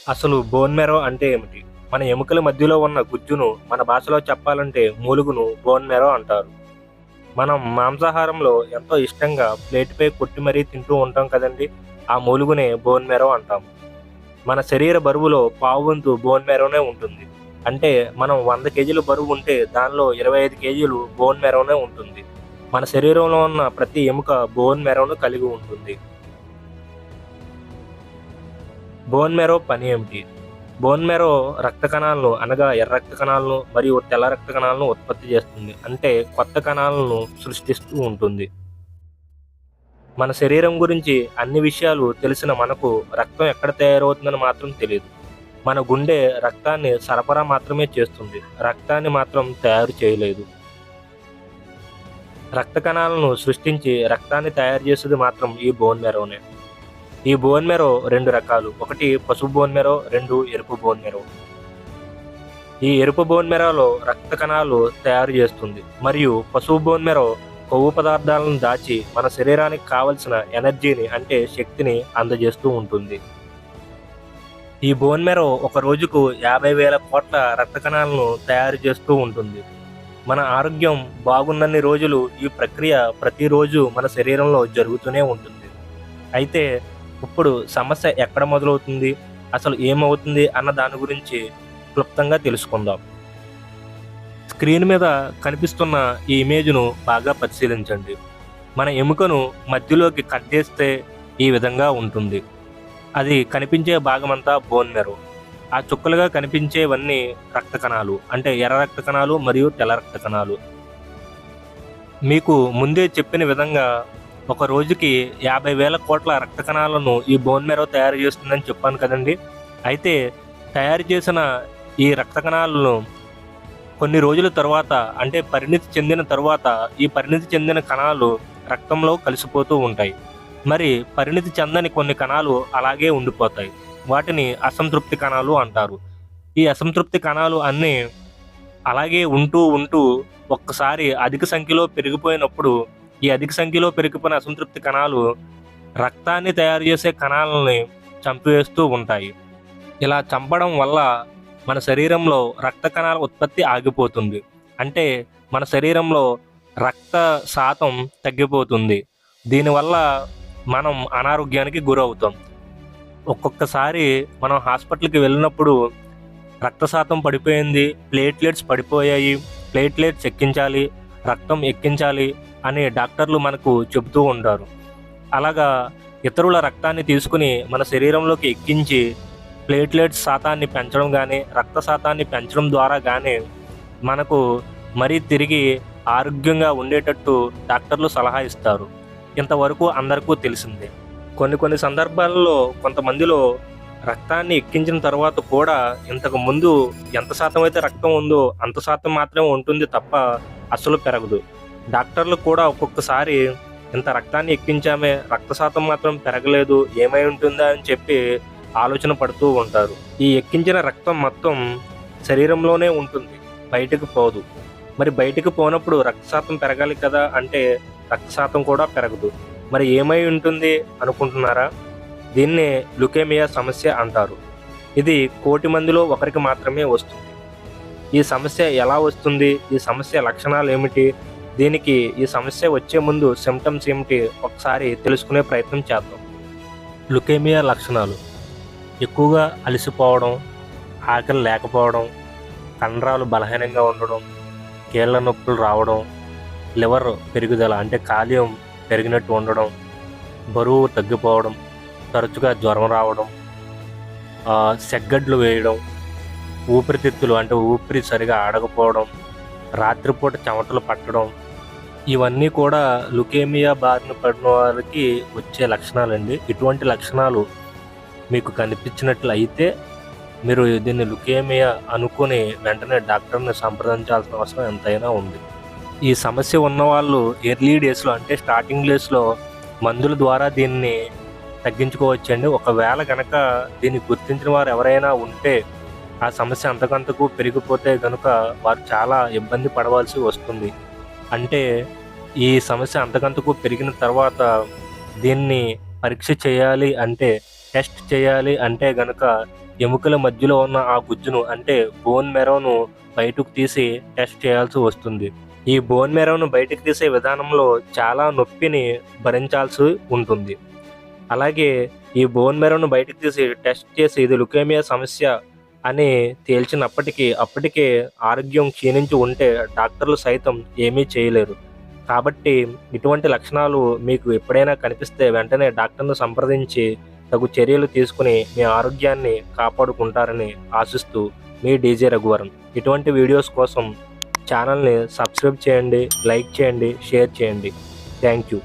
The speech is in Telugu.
అసలు బోన్ మ్యారో అంటే ఏమిటి? మన ఎముకల మధ్యలో ఉన్న గుజ్జును మన భాషలో చెప్పాలంటే మూలుగును బోన్ మ్యారో అంటారు. మనం మాంసాహారంలో ఎంతో ఇష్టంగా ప్లేట్‌పై కొట్టి మరీ తింటూ ఉంటాం కదండీ! ఆ మూలుగునే బోన్ మ్యారో అంటాం. మన శరీర బరువులో పావువంతు బోన్ మ్యారోనే ఉంటుంది. అంటే మనం 100 కేజీల బరువు ఉంటే దానిలో 25 కేజీలు బోన్ మ్యారోనే ఉంటుంది. మన శరీరంలో ఉన్న ప్రతి ఎముక బోన్ మ్యారోను కలిగి ఉంటుంది. బోన్ మ్యారో పని ఏమిటి? బోన్ మ్యారో రక్త కణాలను అనగా ఎర్ర రక్త కణాలను మరియు తెల్ల రక్త కణాలను ఉత్పత్తి చేస్తుంది. అంటే కొత్త కణాలను సృష్టిస్తూ ఉంటుంది. మన శరీరం గురించి అన్ని విషయాలు తెలిసిన మనకు రక్తం ఎక్కడ తయారవుతుందని మాత్రం తెలీదు. మన గుండె రక్తాన్ని సరఫరా మాత్రమే చేస్తుంది. రక్తాన్ని మాత్రం తయారు చేయలేదు. రక్త కణాలను సృష్టించి రక్తాన్ని తయారు చేసేది మాత్రం ఈ బోన్ మ్యారోనే. ఈ బోన్ మ్యారో 2 రకాలు. ఒకటి పసుపు బోన్ మ్యారో, 2 ఎరుపు బోన్ మ్యారో. ఈ ఎరుపు బోన్ మ్యారోలో రక్త కణాలు తయారు చేస్తుంది మరియు పసుపు బోన్ మ్యారో కొవ్వు పదార్థాలను దాచి మన శరీరానికి కావలసిన ఎనర్జీని అంటే శక్తిని అందజేస్తూ ఉంటుంది. ఈ బోన్ మ్యారో ఒక రోజుకు 50,000 కోట్ల రక్త కణాలను తయారు చేస్తూ ఉంటుంది. మన ఆరోగ్యం బాగున్నన్ని రోజులు ఈ ప్రక్రియ ప్రతిరోజు మన శరీరంలో జరుగుతూనే ఉంటుంది. అయితే ఇప్పుడు సమస్య ఎక్కడ మొదలవుతుంది, అసలు ఏమవుతుంది అన్న దాని గురించి క్లుప్తంగా తెలుసుకుందాం. స్క్రీన్ మీద కనిపిస్తున్న ఈ ఇమేజ్ను బాగా పరిశీలించండి. మన ఎముకను మధ్యలోకి కట్ చేస్తే ఈ విధంగా ఉంటుంది. అది కనిపించే భాగమంతా బోన్ మ్యారో. ఆ చుక్కలుగా కనిపించేవన్నీ రక్త కణాలు, అంటే ఎర్ర రక్త కణాలు మరియు తెల్ల రక్త కణాలు. మీకు ముందే చెప్పిన విధంగా ఒక రోజుకి 50,000 కోట్ల రక్త కణాలను ఈ బోన్ మ్యారో తయారు చేస్తుందని చెప్పాను కదండి. అయితే తయారు చేసిన ఈ రక్త కణాలను కొన్ని రోజుల తర్వాత, అంటే పరిణితి చెందిన తరువాత ఈ పరిణితి చెందిన కణాలు రక్తంలో కలిసిపోతూ ఉంటాయి. మరి పరిణితి చెందని కొన్ని కణాలు అలాగే ఉండిపోతాయి. వాటిని అసంతృప్తి కణాలు అంటారు. ఈ అసంతృప్తి కణాలు అన్నీ అలాగే ఉంటూ ఉంటూ ఒక్కసారి అధిక సంఖ్యలో పెరిగిపోయినప్పుడు ఈ అధిక సంఖ్యలో పెరిగిపోయిన అసంతృప్తి కణాలు రక్తాన్ని తయారు చేసే కణాలని చంపివేస్తూ ఉంటాయి. ఇలా చంపడం వల్ల మన శరీరంలో రక్త కణాల ఉత్పత్తి ఆగిపోతుంది. అంటే మన శరీరంలో రక్త శాతం తగ్గిపోతుంది. దీనివల్ల మనం అనారోగ్యానికి గురవుతాం. ఒక్కొక్కసారి మనం హాస్పిటల్కి వెళ్ళినప్పుడు రక్త శాతం పడిపోయింది, ప్లేట్లెట్స్ పడిపోయాయి, ప్లేట్లెట్స్ ఎక్కించాలి, రక్తం ఎక్కించాలి అని డాక్టర్లు మనకు చెబుతూ ఉంటారు. అలాగా ఇతరుల రక్తాన్ని తీసుకుని మన శరీరంలోకి ఎక్కించి ప్లేట్లెట్స్ శాతాన్ని పెంచడం కానీ రక్త శాతాన్ని పెంచడం ద్వారా కానీ మనకు మరీ తిరిగి ఆరోగ్యంగా ఉండేటట్టు డాక్టర్లు సలహా ఇస్తారు. ఇంతవరకు అందరికీ తెలిసిందే. కొన్ని సందర్భాల్లో కొంతమందిలో రక్తాన్ని ఎక్కించిన తర్వాత కూడా ఇంతకు ముందు ఎంత శాతం అయితే రక్తం ఉందో అంత శాతం మాత్రమే ఉంటుంది తప్ప అసలు పెరగదు. డాక్టర్లు కూడా ఒక్కొక్కసారి ఇంత రక్తాన్ని ఎక్కించామే, రక్త శాతం మాత్రం పెరగలేదు, ఏమై ఉంటుందా అని చెప్పి ఆలోచన పడుతూ ఉంటారు. ఈ ఎక్కించిన రక్తం మొత్తం శరీరంలోనే ఉంటుంది, బయటకు పోదు. మరి బయటకు పోనప్పుడు రక్త శాతం పెరగాలి కదా అంటే రక్త శాతం కూడా పెరగదు. మరి ఏమై ఉంటుంది అనుకుంటున్నారా? దీన్నే లుకేమియా సమస్య అంటారు. ఇది 1,00,00,000 మందిలో ఒకరికి మాత్రమే వస్తుంది. ఈ సమస్య ఎలా వస్తుంది? ఈ సమస్య లక్షణాలు ఏమిటి? దీనికి ఈ సమస్య వచ్చే ముందు సిమ్టమ్స్ ఏమిటి ఒకసారి తెలుసుకునే ప్రయత్నం చేద్దాం. లుకేమియా లక్షణాలు: ఎక్కువగా అలసిపోవడం, ఆకలి లేకపోవడం, కండరాలు బలహీనంగా ఉండడం, కీళ్ళ నొప్పులు రావడం, లివర్ పెరుగుదల అంటే కాల్యం పెరిగినట్టు ఉండడం, బరువు తగ్గిపోవడం, తరచుగా జ్వరం రావడం, సెగ్గడ్లు వేయడం, ఊపిరితిత్తులు అంటే ఊపిరి సరిగా ఆడకపోవడం, రాత్రిపూట చెమటలు పట్టడం, ఇవన్నీ కూడా లుకేమియా బారిన పడిన వారికి వచ్చే లక్షణాలండి. ఇటువంటి లక్షణాలు మీకు కనిపించినట్లయితే మీరు దీన్ని లుకేమియా అనుకుని వెంటనే డాక్టర్ని సంప్రదించాల్సిన అవసరం ఎంతైనా ఉంది. ఈ సమస్య ఉన్నవాళ్ళు ఎర్లీ డేస్లో అంటే స్టార్టింగ్ డేస్లో మందుల ద్వారా దీన్ని తగ్గించుకోవచ్చండి. ఒకవేళ కనుక దీన్ని గుర్తించిన వారు ఎవరైనా ఉంటే ఆ సమస్య అంతకంతకు పెరిగిపోతే కనుక వారు చాలా ఇబ్బంది పడవలసి వస్తుంది. అంటే ఈ సమస్య అంతకంతకు పెరిగిన తర్వాత దీన్ని పరీక్ష చేయాలి అంటే, టెస్ట్ చేయాలి అంటే గనుక ఎముకల మధ్యలో ఉన్న ఆ గుజ్జును అంటే బోన్ మెరోను బయటకు తీసి టెస్ట్ చేయాల్సి వస్తుంది. ఈ బోన్ మెరోను బయటకు తీసే విధానంలో చాలా నొప్పిని భరించాల్సి ఉంటుంది. అలాగే ఈ బోన్ మెరోను బయటకు తీసి టెస్ట్ చేసి ఇది లుకేమియా సమస్య అని తేల్చినప్పటికీ అప్పటికే ఆరోగ్యం క్షీణించి ఉంటే డాక్టర్లు సైతం ఏమీ చేయలేరు. కాబట్టి ఇటువంటి లక్షణాలు మీకు ఎప్పుడైనా కనిపిస్తే వెంటనే డాక్టర్ను సంప్రదించి తగు చర్యలు తీసుకుని మీ ఆరోగ్యాన్ని కాపాడుకుంటారని ఆశిస్తూ మీ డీజే రఘువరన్. ఇటువంటి వీడియోస్ కోసం ఛానల్ని సబ్స్క్రైబ్ చేయండి, లైక్ చేయండి, షేర్ చేయండి. Thank you.